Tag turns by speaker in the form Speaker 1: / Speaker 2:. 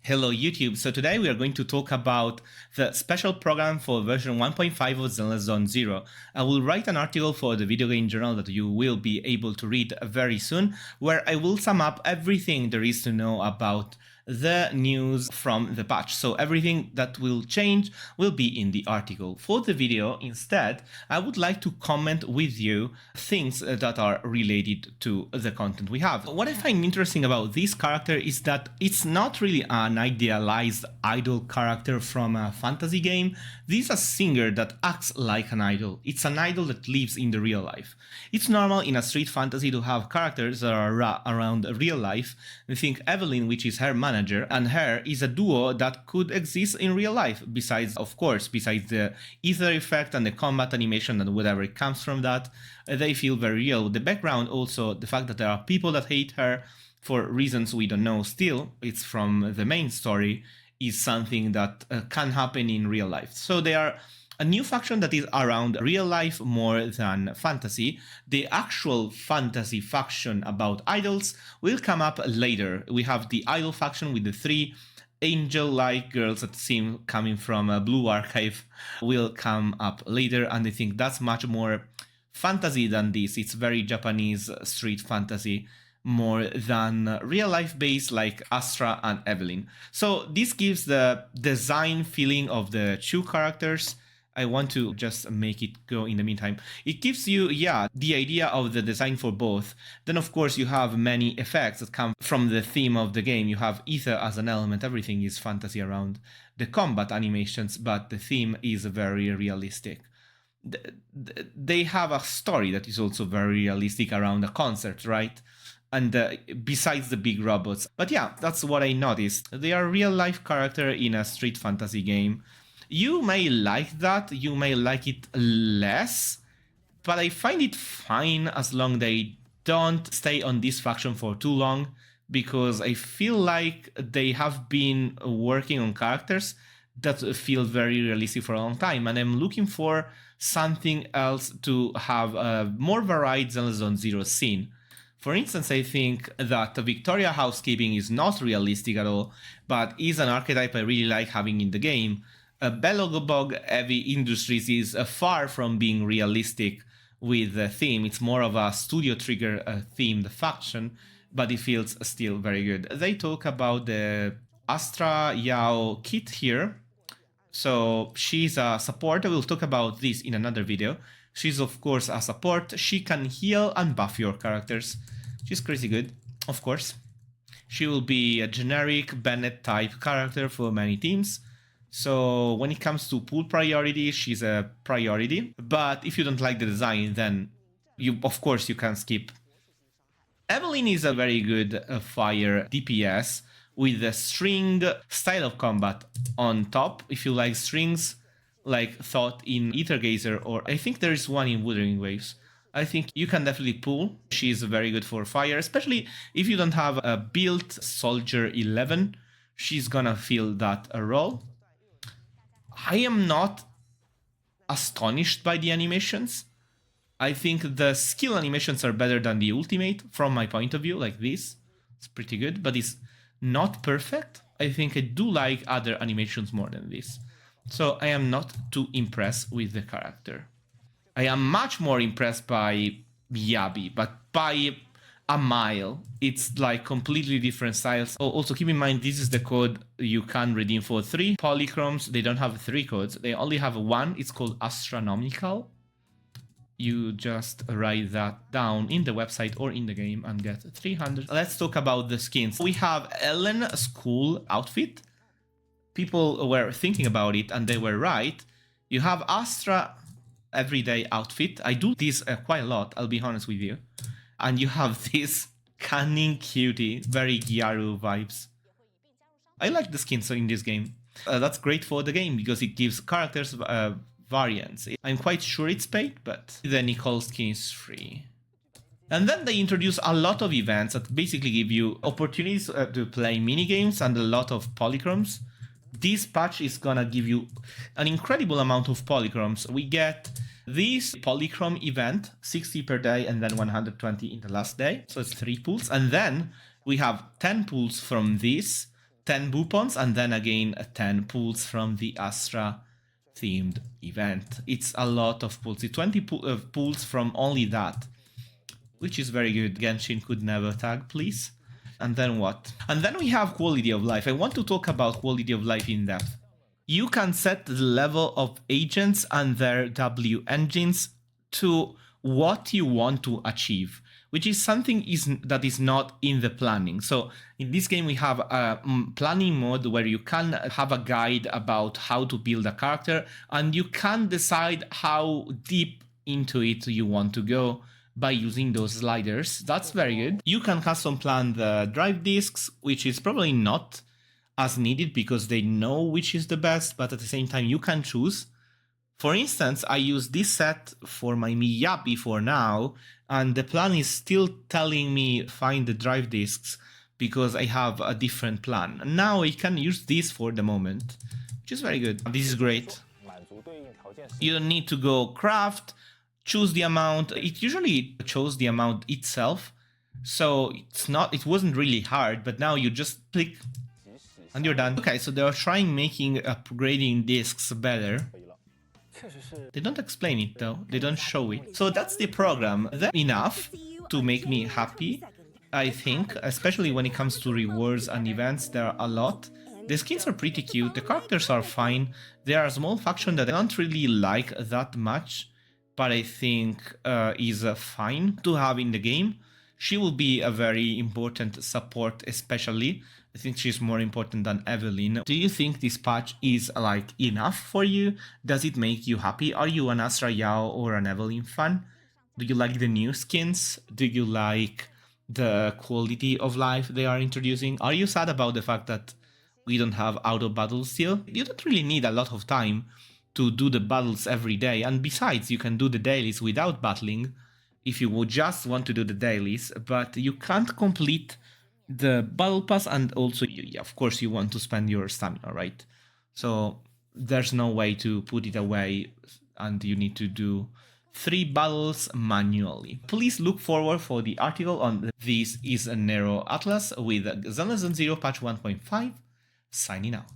Speaker 1: Hello YouTube, so today we are going to talk about the special program for version 1.5 of Zenless Zone Zero. I will write an article for the video game journal that you will be able to read very soon, where I will sum up everything there is to know about the news from the patch. So everything that will change will be in the article. For the video, instead, I would like to comment with you things that are related to the content we have. What I find interesting about this character is that it's not really an idealized idol character from a fantasy game. This is a singer that acts like an idol. It's an idol that lives in the real life. It's normal in a street fantasy to have characters that are around real life. I think Evelyn, which is her manager, and her is a duo that could exist in real life, besides the ether effect and the combat animation and whatever it comes from that. They feel very real. The background also, the fact that there are people that hate her for reasons we don't know still, it's from the main story, is something that can happen in real life. So they are a new faction that is around real life more than fantasy. The actual fantasy faction about idols will come up later. We have the idol faction with the three angel-like girls that seem coming from a Blue Archive will come up later, and I think that's much more fantasy than this. It's very Japanese street fantasy, more than real-life based like Astra and Evelyn. So this gives the design feeling of the two characters. I want to just make it go in the meantime. It gives you, the idea of the design for both. Then, of course, you have many effects that come from the theme of the game. You have ether as an element. Everything is fantasy around the combat animations, but the theme is very realistic. They have a story that is also very realistic around the concept, right? And besides the big robots. But yeah, that's what I noticed. They are real-life character in a street fantasy game. You may like that, you may like it less, but I find it fine as long as they don't stay on this faction for too long, because I feel like they have been working on characters that feel very realistic for a long time, and I'm looking for something else to have a more varied Zenless Zone Zero scene. For instance, I think that Victoria housekeeping is not realistic at all, but is an archetype I really like having in the game. Belobog Heavy Industries is far from being realistic with the theme. It's more of a Studio Trigger themed faction, but it feels still very good. They talk about the Astra Yao kit here. So she's a support. I will talk about this in another video. She's of course a support. She can heal and buff your characters. She's crazy good, of course. She will be a generic Bennett type character for many teams. So when it comes to pool priority, she's a priority. But if you don't like the design, then of course you can skip. Evelyn is a very good fire DPS with a string style of combat on top. If you like strings, like Thought in Ether Gazer, or I think there is one in Wuthering Waves, I think you can definitely pull. She's very good for fire, especially if you don't have a built Soldier 11. She's gonna fill that role. I am not astonished by the animations. I think the skill animations are better than the ultimate from my point of view, like this. It's pretty good, but it's not perfect. I think I do like other animations more than this. So I am not too impressed with the character. I am much more impressed by Yabi, but by a mile. It's like completely different styles. Also keep in mind, this is the code you can redeem for 3 polychromes. They don't have 3 codes, they only have 1. It's called astronomical. You just write that down in the website or in the game and get 300. Let's talk about the skins. We have Ellen school outfit. People were thinking about it and they were right. You have Astra everyday outfit. I do this quite a lot, I'll be honest with you. And you have this cunning cutie, very Gyaru vibes. I like the skins in this game. That's great for the game because it gives characters variants. I'm quite sure it's paid, but the Nicole skin is free. And then they introduce a lot of events that basically give you opportunities to play minigames and a lot of polychromes. This patch is gonna give you an incredible amount of polychromes. We get this polychrome event, 60 per day and then 120 in the last day. So it's 3 pools. And then we have 10 pools from this, 10 boopons and then again 10 pulls from the Astra themed event. It's a lot of pulls. 20 pulls from only that, which is very good. Genshin could never tag, please. And then what? And then we have quality of life. I want to talk about quality of life in depth. You can set the level of agents and their W engines to what you want to achieve, which is something that is not in the planning. So in this game, we have a planning mode where you can have a guide about how to build a character, and you can decide how deep into it you want to go by using those sliders. That's very good. You can custom plan the drive disks, which is probably not as needed because they know which is the best, but at the same time you can choose. For instance, I use this set for my Miyabi for now, and the plan is still telling me find the drive disks because I have a different plan. Now I can use this for the moment, which is very good. This is great. You don't need to go craft, choose the amount. It usually chose the amount itself, so it wasn't really hard, but now you just click and you're done. Okay, so they are trying making upgrading disks better. They don't explain it though, they don't show it. So that's the program. That's enough to make me happy, I think, especially when it comes to rewards and events. There are a lot. The skins are pretty cute, the characters are fine. There are a small faction that I don't really like that much, but I think is fine to have in the game. She will be a very important support, especially. I think she's more important than Evelyn. Do you think this patch is like enough for you? Does it make you happy? Are you an Astra Yao or an Evelyn fan? Do you like the new skins? Do you like the quality of life they are introducing? Are you sad about the fact that we don't have auto battles still? You don't really need a lot of time to do the battles every day, and besides you can do the dailies without battling if you would just want to do the dailies, but you can't complete the battle pass, and also of course you want to spend your stamina, right? So there's no way to put it away and you need to do 3 battles manually. Please look forward for the article on This is a Nero Atlas with Zenless Zone Zero Patch 1.5. Signing out.